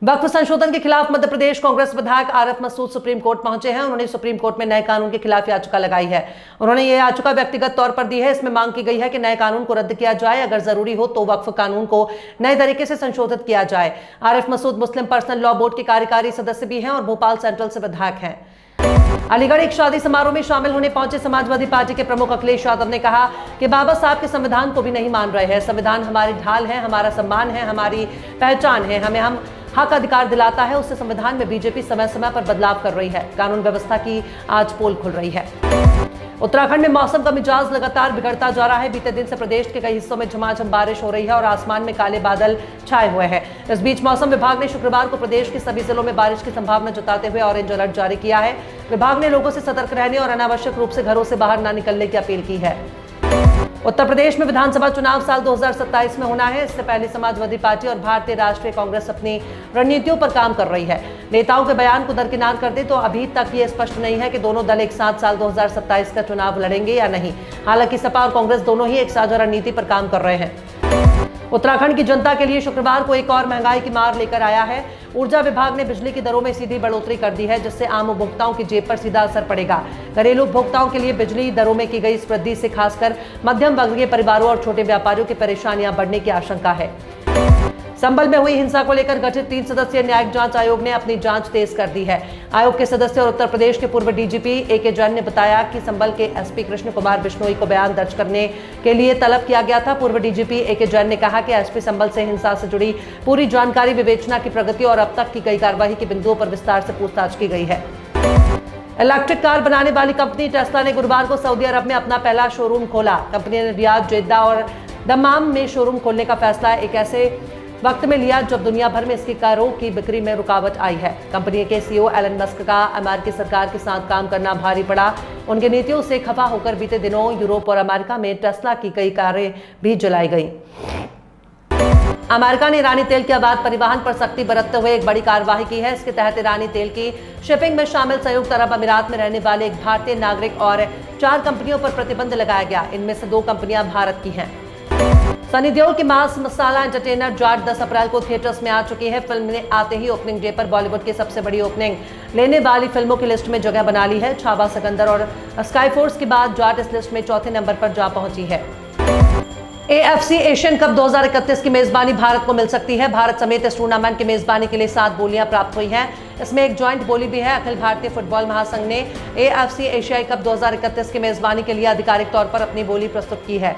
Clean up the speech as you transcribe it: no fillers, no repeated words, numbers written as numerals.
वक्फ संशोधन के खिलाफ मध्य प्रदेश कांग्रेस विधायक आरिफ मसूद सुप्रीम कोर्ट पहुंचे हैं। उन्होंने सुप्रीम कोर्ट में नए कानून के खिलाफ याचिका लगाई है। उन्होंने ये याचिका व्यक्तिगत तौर पर दी है। इसमें मांग की गई है कि नए कानून को रद्द किया जाए, अगर जरूरी हो तो वक्फ कानून को नए तरीके से संशोधित किया जाए। आरिफ मसूद मुस्लिम पर्सनल लॉ बोर्ड के कार्यकारी सदस्य भी हैं और भोपाल सेंट्रल से विधायक हैं। अलीगढ़ एक शादी समारोह में शामिल होने पहुंचे समाजवादी पार्टी के प्रमुख अखिलेश यादव ने कहा कि बाबा साहब के संविधान को भी नहीं मान रहे हैं। संविधान हमारी ढाल है, हमारा सम्मान है, हमारी पहचान है, हमें हम हक अधिकार दिलाता है। उससे संविधान में बीजेपी समय समय पर बदलाव कर रही है। कानून व्यवस्था की आज पोल खुल रही है। उत्तराखंड में मौसम का मिजाज लगातार बिगड़ता जा रहा है। बीते दिन से प्रदेश के कई हिस्सों में झमाझम बारिश हो रही है और आसमान में काले बादल छाए हुए हैं। इस बीच मौसम विभाग ने शुक्रवार को प्रदेश के सभी जिलों में बारिश की संभावना जताते हुए ऑरेंज अलर्ट जारी किया है। विभाग ने लोगों से सतर्क रहने और अनावश्यक रूप से घरों से बाहर न निकलने की अपील की है। उत्तर प्रदेश में विधानसभा चुनाव साल 2027 में होना है। इससे पहले समाजवादी पार्टी और भारतीय राष्ट्रीय कांग्रेस अपनी रणनीतियों पर काम कर रही है। नेताओं के बयान को दरकिनार कर दे तो अभी तक ये स्पष्ट नहीं है कि दोनों दल एक साथ साल 2027 का चुनाव लड़ेंगे या नहीं। हालांकि सपा और कांग्रेस दोनों ही एक साझा रणनीति पर काम कर रहे हैं। उत्तराखंड की जनता के लिए शुक्रवार को एक और महंगाई की मार लेकर आया है। ऊर्जा विभाग ने बिजली की दरों में सीधी बढ़ोतरी कर दी है, जिससे आम उपभोक्ताओं की जेब पर सीधा असर पड़ेगा। घरेलू उपभोक्ताओं के लिए बिजली दरों में की गई इस वृद्धि से खासकर मध्यम वर्गीय परिवारों और छोटे व्यापारियों की परेशानियां बढ़ने की आशंका है। संभल में हुई हिंसा को लेकर गठित 3 सदस्यीय न्यायिक जांच आयोग ने अपनी जांच तेज कर दी है। आयोग के सदस्य और उत्तर प्रदेश के पूर्व डीजीपी ए.के. जैन ने बताया कि संभल के एसपी कृष्ण कुमार बिश्नोई को बयान दर्ज करने के लिए तलब किया गया था। पूर्व डीजीपी ए.के. जैन ने कहा कि एसपी संभल से हिंसा से जुड़ी पूरी जानकारी, विवेचना की प्रगति और अब तक की गई कार्रवाई के बिंदुओं पर विस्तार से पूछताछ की गई है। इलेक्ट्रिक कार बनाने वाली कंपनी टेस्ला ने गुरुवार को सऊदी अरब में अपना पहला शोरूम खोला। कंपनी ने रियाद, जेद्दा और दम्माम में शोरूम खोलने का फैसला एक ऐसे वक्त में लिया जब दुनिया भर में इसकी कारों की बिक्री में रुकावट आई है। कंपनी के सीईओ एलन मस्क का अमेरिकी सरकार के साथ काम करना भारी पड़ा। उनकी नीतियों से खफा होकर बीते दिनों यूरोप और अमेरिका में टेस्ला की कई कारें भी जलाई गईं। अमेरिका ने ईरानी तेल के अवैध परिवहन पर सख्ती बरतते हुए एक बड़ी कार्रवाई की है। इसके तहत ईरानी तेल की शिपिंग में शामिल संयुक्त अरब अमीरात में रहने वाले एक भारतीय नागरिक और 4 कंपनियों पर प्रतिबंध लगाया गया। इनमें से 2 कंपनियां भारत की हैं। सनी देओल की मास मसाला एंटरटेनर जाट 10 अप्रैल को थिएटर्स में आ चुकी है। फिल्म ने आते ही ओपनिंग डे पर बॉलीवुड की सबसे बड़ी ओपनिंग लेने वाली फिल्मों की लिस्ट में जगह बना ली है। छावा, सिकंदर और स्काई फोर्स के बाद जाट इस लिस्ट में चौथे नंबर पर जा पहुंची है। AFC एशियन कप 2031 की मेजबानी भारत को मिल सकती है। भारत समेत इस टूर्नामेंट की मेजबानी के लिए 7 बोलियां प्राप्त हुई हैं। इसमें एक ज्वाइंट बोली भी है। अखिल भारतीय फुटबॉल महासंघ ने AFC एशियाई कप 2031 की मेजबानी के लिए आधिकारिक तौर पर अपनी बोली प्रस्तुत की है।